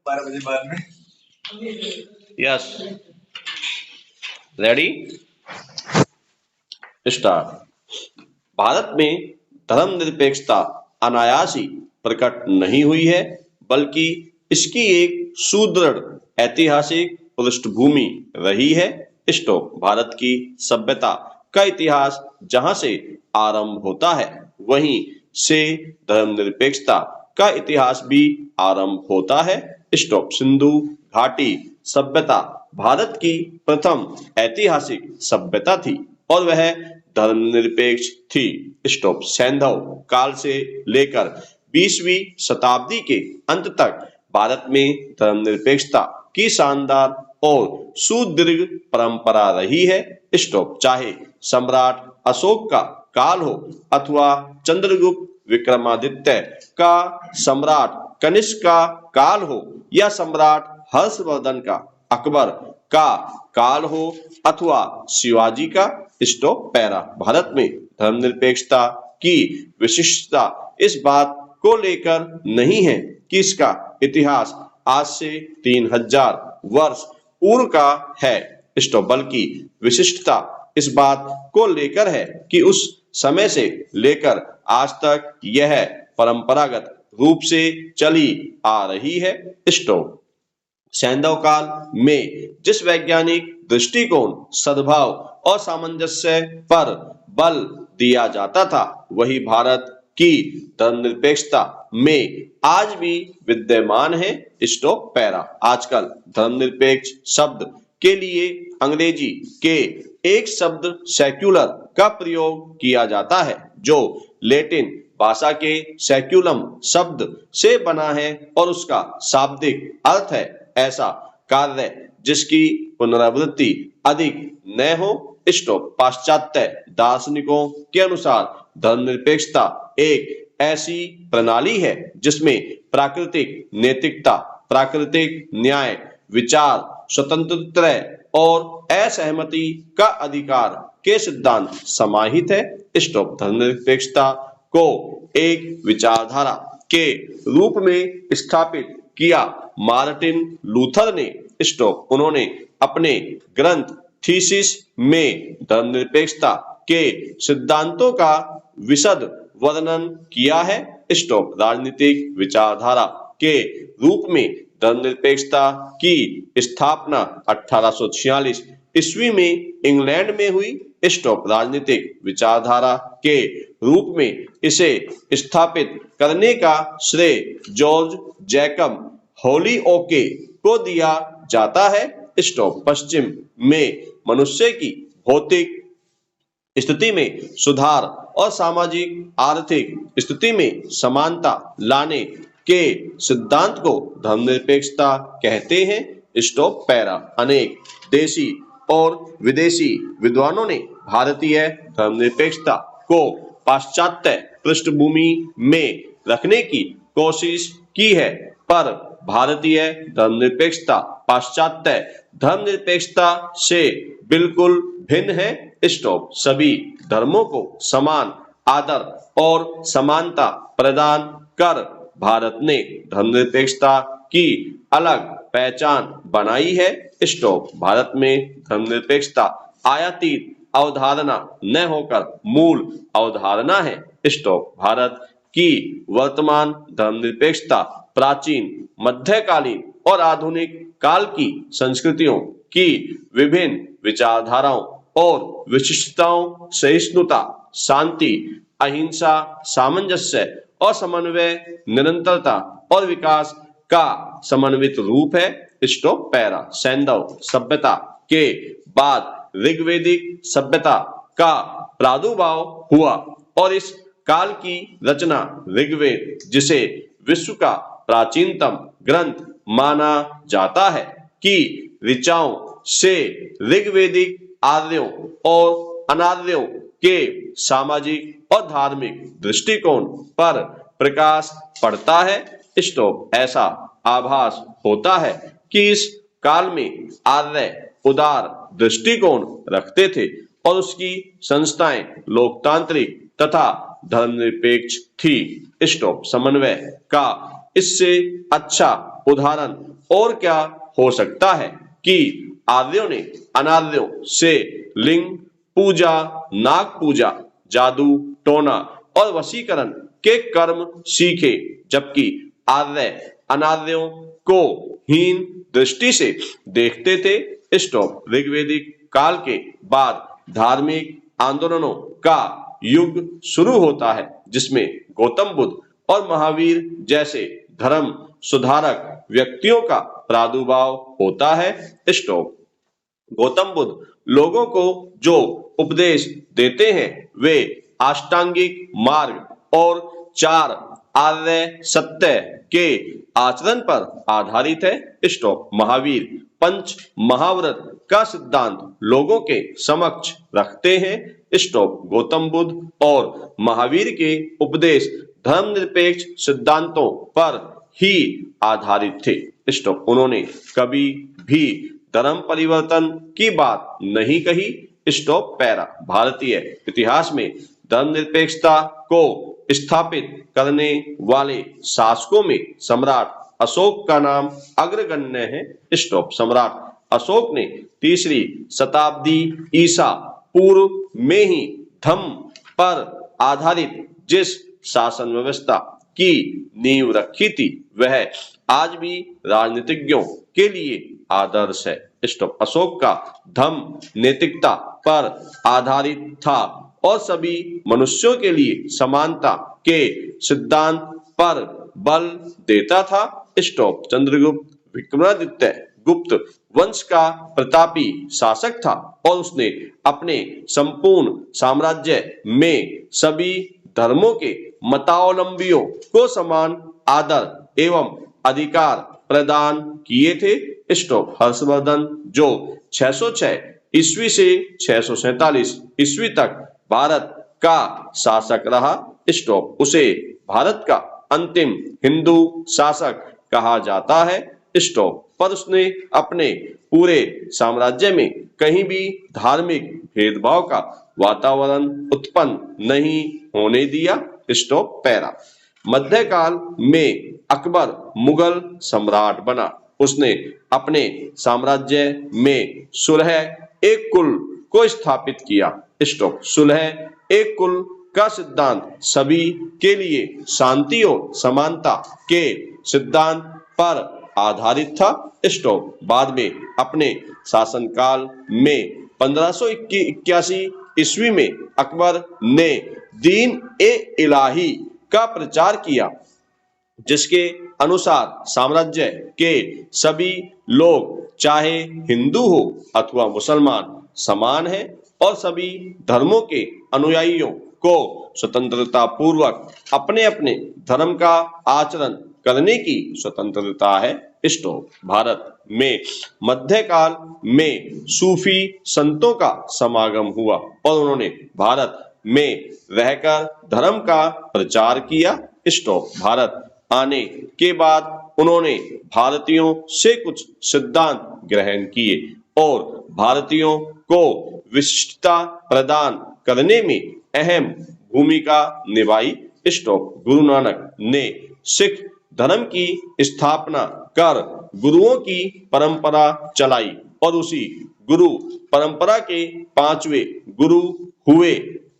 12 बजे बाद में। Yes, ready, start. भारत में धर्मनिरपेक्षता अनायास ही प्रकट नहीं हुई है, बल्कि इसकी एक सुदृढ़ ऐतिहासिक पृष्ठभूमि रही है। स्टॉप। भारत की सभ्यता का इतिहास जहां से आरंभ होता है, वहीं से धर्मनिरपेक्षता का इतिहास भी आरंभ होता है। स्टॉप। सिंधु घाटी सभ्यता भारत की प्रथम ऐतिहासिक सभ्यता थी और वह धर्मनिरपेक्ष थी। स्टॉप। सैंधव काल से लेकर 20वीं शताब्दी के अंत तक भारत में धर्मनिरपेक्षता की शानदार और सुदीर्घ परंपरा रही है। स्टॉप। चाहे सम्राट अशोक का काल हो अथवा चंद्रगुप्त विक्रमादित्य का, सम्राट कनिष्क का काल हो या सम्राट हर्षवर्धन का अकबर का काल हो अथवा शिवाजी का। स्टॉप। पैरा। भारत में धर्मनिरपेक्षता की विशिष्टता इस बात को लेकर नहीं है कि इसका इतिहास आज से 3000 वर्ष पूर्व का है। स्टॉप। बल्कि विशिष्टता इस बात को लेकर है कि उस समय से लेकर आज तक यह परंपरागत रूप से चली आ रही है। स्टॉप। सैंधव काल में जिस वैज्ञानिक दृष्टिकोण, सद्भाव और सामंजस्य पर बल दिया जाता था, वही भारत की धर्मनिरपेक्षता में आज भी विद्यमान है। स्टॉप। पैरा। आजकल धर्मनिरपेक्ष शब्द के लिए अंग्रेजी के एक शब्द सेक्युलर का प्रयोग किया जाता है, जो लैटिन भाषा के सेक्युलम शब्द से बना है और उसका शाब्दिक अर्थ है ऐसा कार्य जिसकी पुनरावृत्ति अधिक न हो। स्टॉप। पाश्चात्य दार्शनिकों के अनुसार धर्मनिरपेक्षता एक ऐसी प्रणाली है जिसमें प्राकृतिक नैतिकता, प्राकृतिक न्याय, विचार स्वतंत्रता और असहमति का अधिकार के सिद्धांत समाहित है। स्टॉप। धर्मनिरपेक्षता को एक विचारधारा के रूप में स्थापित किया मार्टिन लूथर ने। स्टॉप। उन्होंने अपने ग्रंथ थीसिस में धर्मनिरपेक्षता के सिद्धांतों का विशद वर्णन किया है। स्टॉप। राजनीतिक विचारधारा के रूप में धर्मनिरपेक्षता की स्थापना 1846 ईस्वी में इंग्लैंड में हुई। स्टॉप। राजनीतिक विचारधारा के रूप में इसे स्थापित करने का श्रेय जॉर्ज जैकब होलीओके को दिया जाता है। स्टॉप। पश्चिम में मनुष्य की भौतिक स्थिति में सुधार और सामाजिक आर्थिक स्थिति में समानता लाने के सिद्धांत को धर्मनिरपेक्षता कहते हैं। स्टॉप। पैरा। अनेक देशी और विदेशी विद्वानों ने भारतीय धर्मनिरपेक्षता को पाश्चात्य पृष्ठभूमि में रखने की कोशिश की है, पर भारतीय धर्मनिरपेक्षता पाश्चात्य धर्मनिरपेक्षता से बिल्कुल भिन्न है। स्टॉप। सभी धर्मों को समान आदर और समानता प्रदान कर भारत ने धर्मनिरपेक्षता की अलग पहचान बनाई है। स्टॉप। भारत में धर्मनिरपेक्षता आयातित अवधारणा न होकर मूल अवधारणा है। स्टॉप। भारत की वर्तमान धर्मनिरपेक्षता प्राचीन, मध्यकालीन और आधुनिक काल की संस्कृतियों की विभिन्न विचारधाराओं और विशिष्टताओं, सहिष्णुता, शांति, अहिंसा, सामंजस्य और समन्वय, निरंतरता और विकास का समन्वित रूप है। स्टॉप। पैरा। सैंधव सभ्यता के बाद ऋग्वैदिक सभ्यता का प्रादुर्भाव हुआ और इस काल की रचना ऋग्वेद, जिसे विश्व का प्राचीनतम ग्रंथ माना जाता है, की ऋचाओं से ऋग्वैदिक आर्यों और अनार्यों के सामाजिक और धार्मिक दृष्टिकोण पर प्रकाश पड़ता है। स्टॉप। ऐसा आभास होता है कि इस काल में आर्य उदार दृष्टिकोण रखते थे और उसकी संस्थाएं लोकतांत्रिक तथा धर्मनिरपेक्ष थी। स्टॉप। समन्वय का इससे अच्छा उदाहरण और क्या हो सकता है कि आर्यों ने अनार्यों से लिंग पूजा, नाग पूजा, जादू टोना और वशीकरण के कर्म सीखे, जबकि आर्य अनार्यों को हीन दृष्टि से देखते थे। स्टॉप। ऋग्वेदिक काल के बाद धार्मिक आंदोलनों का युग शुरू होता है, जिसमें गौतम बुद्ध और महावीर जैसे धर्म सुधारक व्यक्तियों का प्रादुर्भाव होता है। स्टॉप। गौतम बुद्ध लोगों को जो उपदेश देते हैं वे अष्टांगिक मार्ग और चार आर्य सत्य के आचरण पर आधारित है। स्टॉप। महावीर पंच महाव्रत का सिद्धांत लोगों के समक्ष रखते हैं। स्टॉप। गौतम बुद्ध और महावीर के उपदेश धर्मनिरपेक्ष सिद्धांतों पर ही आधारित थे। स्टॉप। उन्होंने कभी भी धर्म परिवर्तन की बात नहीं कही। स्टॉप। पैरा। भारतीय इतिहास में धर्मनिरपेक्षता को स्थापित करने वाले शासकों में सम्राट अशोक का नाम अग्रगण्य है। स्टॉप। सम्राट अशोक ने 3री शताब्दी ईसा पूर्व में ही धम्म पर आधारित जिस शासन व्यवस्था की नींव रखी थी वह आज भी राजनीतिज्ञों के लिए आदर्श है। स्टॉप। अशोक का धम्म नैतिकता पर आधारित था और सभी मनुष्यों के लिए समानता के सिद्धांत पर बल देता था। स्टॉप। चंद्रगुप्त विक्रमादित्य गुप्त वंश का प्रतापी शासक था और उसने अपने संपूर्ण साम्राज्य में सभी धर्मों के मतावलंबियों को समान आदर एवं अधिकार प्रदान किए थे। स्टॉप। हर्षवर्धन जो 606 ईस्वी से 647 ईस्वी तक भारत का शासक रहा। स्टॉप। उसे भारत का अंतिम हिंदू शासक कहा जाता है। स्टॉप। पर उसने अपने पूरे साम्राज्य में कहीं भी धार्मिक भेदभाव का वातावरण उत्पन्न नहीं होने दिया। स्टॉप। पैरा। मध्यकाल में अकबर मुगल सम्राट बना। उसने अपने साम्राज्य में सुलह एक कुल को स्थापित किया। स्टॉप। सुलह एक कुल का सिद्धांत सभी के लिए शांति और समानता के सिद्धांत पर आधारित था। स्टॉप। बाद में अपने शासनकाल में 1581 ईस्वी में अकबर ने दीन ए इलाही का प्रचार किया, जिसके अनुसार साम्राज्य के सभी लोग चाहे हिंदू हो अथवा मुसलमान समान है और सभी धर्मों के अनुयायियों को स्वतंत्रता पूर्वक अपने अपने धर्म का आचरण करने की स्वतंत्रता है। स्टॉप। भारत में मध्यकाल में सूफी संतों का समागम हुआ और उन्होंने भारत में रहकर धर्म का प्रचार किया। स्टॉप। भारत आने के बाद उन्होंने भारतीयों से कुछ सिद्धांत ग्रहण किए और भारतीयों को विशिष्टता प्रदान करने में अहम भूमिका निभाई। स्टॉप। गुरु नानक ने सिख धर्म की स्थापना कर गुरुओं की परंपरा चलाई और उसी गुरु परंपरा के 5वें गुरु हुए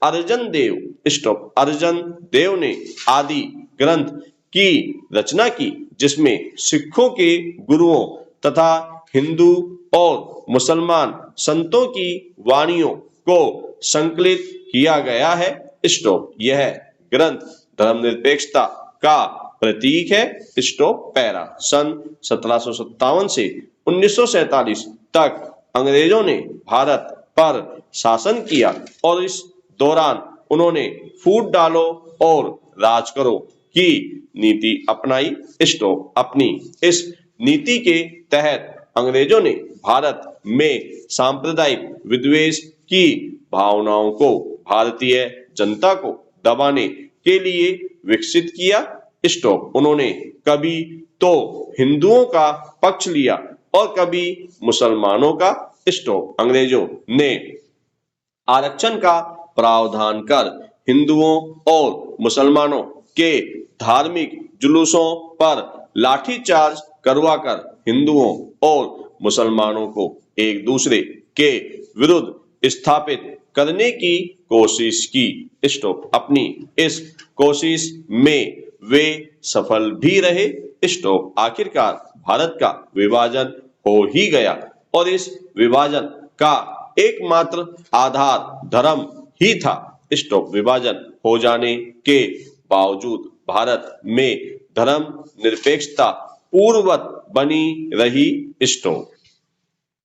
अर्जन देव। स्टॉप। अर्जन देव ने आदि ग्रंथ की रचना की, जिसमें सिखों के गुरुओं तथा हिंदू और मुसलमान संतों की वाणियों को संकलित किया गया है। स्टॉप। यह ग्रंथ धर्मनिरपेक्षता का प्रतीक है। स्टॉप। पैरा। सन 1757 से 1947 तक अंग्रेजों ने भारत पर शासन किया और इस दौरान उन्होंने फूट डालो और राज करो की नीति अपनाई। स्टॉप। अपनी इस नीति के तहत अंग्रेजों ने भारत में सांप्रदायिक विद्वेष की भावनाओं को भारतीय जनता को दबाने के लिए विकसित किया। स्टॉप। उन्होंने कभी तो हिंदुओं का पक्ष लिया और कभी मुसलमानों का। स्टॉप। अंग्रेजों ने आरक्षण का प्रावधान कर हिंदुओं और मुसलमानों के धार्मिक जुलूसों पर लाठीचार्ज करवाकर हिंदुओं और मुसलमानों को एक दूसरे के विरुद्ध स्थापित करने की कोशिश की। स्टॉप। अपनी इस कोशिश में वे सफल भी रहे। स्टॉप। आखिरकार भारत का विभाजन हो ही गया और इस विभाजन का एकमात्र आधार धर्म ही था। स्टॉप। विभाजन हो जाने के बावजूद भारत में धर्म निरपेक्षता पूर्ववत बनी रही। स्टॉप।